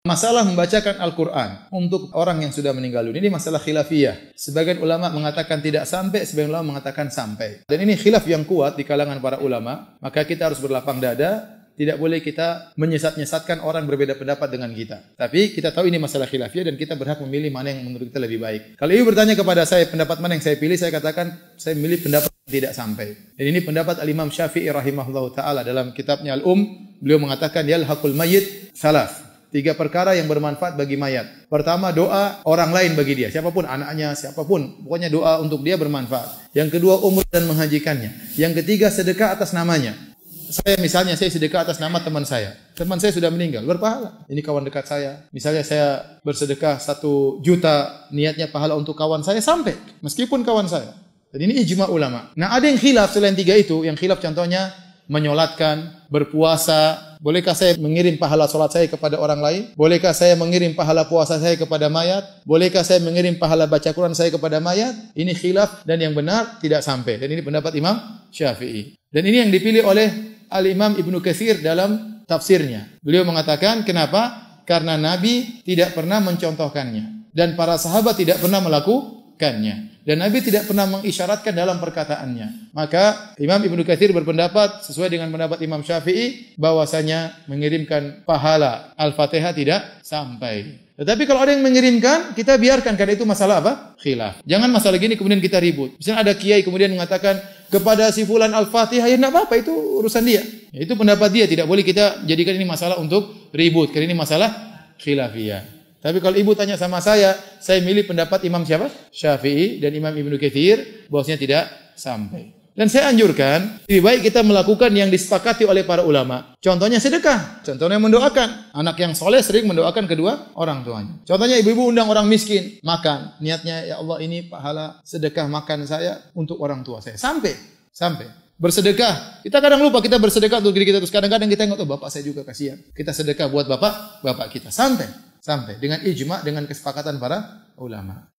Masalah membacakan Al-Quran untuk orang yang sudah meninggal dunia ini masalah khilafiyah. Sebagian ulama mengatakan tidak sampai, sebagian ulama mengatakan sampai. Dan ini khilaf yang kuat di kalangan para ulama. Maka kita harus berlapang dada. Tidak boleh kita menyesat-nyesatkan orang berbeda pendapat dengan kita. Tapi kita tahu ini masalah khilafiyah dan kita berhak memilih mana yang menurut kita lebih baik. Kalau ibu bertanya kepada saya pendapat mana yang saya pilih, saya katakan saya memilih pendapat yang tidak sampai. Dan ini pendapat Al-Imam Syafi'i rahimahullahu ta'ala dalam kitabnya Al-Um. Beliau mengatakan yalhaqul mayyit salas. 3 perkara yang bermanfaat bagi mayat. Pertama, doa orang lain bagi dia. Siapapun, anaknya, siapapun. Pokoknya doa untuk dia bermanfaat. Yang kedua, umrah dan menghajikannya. Yang ketiga, sedekah atas namanya. Saya misalnya, saya sedekah atas nama teman saya. Teman saya sudah meninggal, berpahala. Ini kawan dekat saya. Misalnya saya bersedekah 1 juta, niatnya pahala untuk kawan saya, sampai. Meskipun kawan saya. Dan ini ijma ulama. Nah, ada yang khilaf selain 3 itu. Yang khilaf contohnya, menyolatkan, berpuasa. Bolehkah saya mengirim pahala solat saya kepada orang lain? Bolehkah saya mengirim pahala puasa saya kepada mayat? Bolehkah saya mengirim pahala baca Quran saya kepada mayat? Ini khilaf dan yang benar tidak sampai. Dan ini pendapat Imam Syafi'i. Dan ini yang dipilih oleh Al-Imam Ibnu Katsir dalam tafsirnya. Beliau mengatakan kenapa? Karena Nabi tidak pernah mencontohkannya. Dan para sahabat tidak pernah melakukannya. Dan Nabi tidak pernah mengisyaratkan dalam perkataannya. Maka Imam Ibnu Katsir berpendapat sesuai dengan pendapat Imam Syafi'i bahwasanya mengirimkan pahala Al-Fatihah tidak sampai. Tetapi kalau ada yang mengirimkan, kita biarkan karena itu masalah apa? Khilaf. Jangan masalah gini kemudian kita ribut. Misalnya ada kiai kemudian mengatakan kepada si fulan Al-Fatihah, ya enggak apa-apa, itu urusan dia. Ya, itu pendapat dia, tidak boleh kita jadikan ini masalah untuk ribut. Karena ini masalah khilafiyah. Tapi kalau ibu tanya sama saya milih pendapat Imam siapa? Syafi'i dan Imam Ibnu Katsir bahwasanya tidak sampai. Dan saya anjurkan lebih baik kita melakukan yang disepakati oleh para ulama. Contohnya sedekah, contohnya mendoakan. Anak yang soleh sering mendoakan kedua orang tuanya. Contohnya ibu-ibu undang orang miskin makan, niatnya ya Allah ini pahala sedekah makan saya untuk orang tua saya. Sampai. Bersedekah. Kita kadang lupa kita bersedekah untuk diri kita, terus kadang-kadang kita ingat, oh bapak saya juga kasihan. Kita sedekah buat bapak kita. Sampai dengan ijma, dengan kesepakatan para ulama.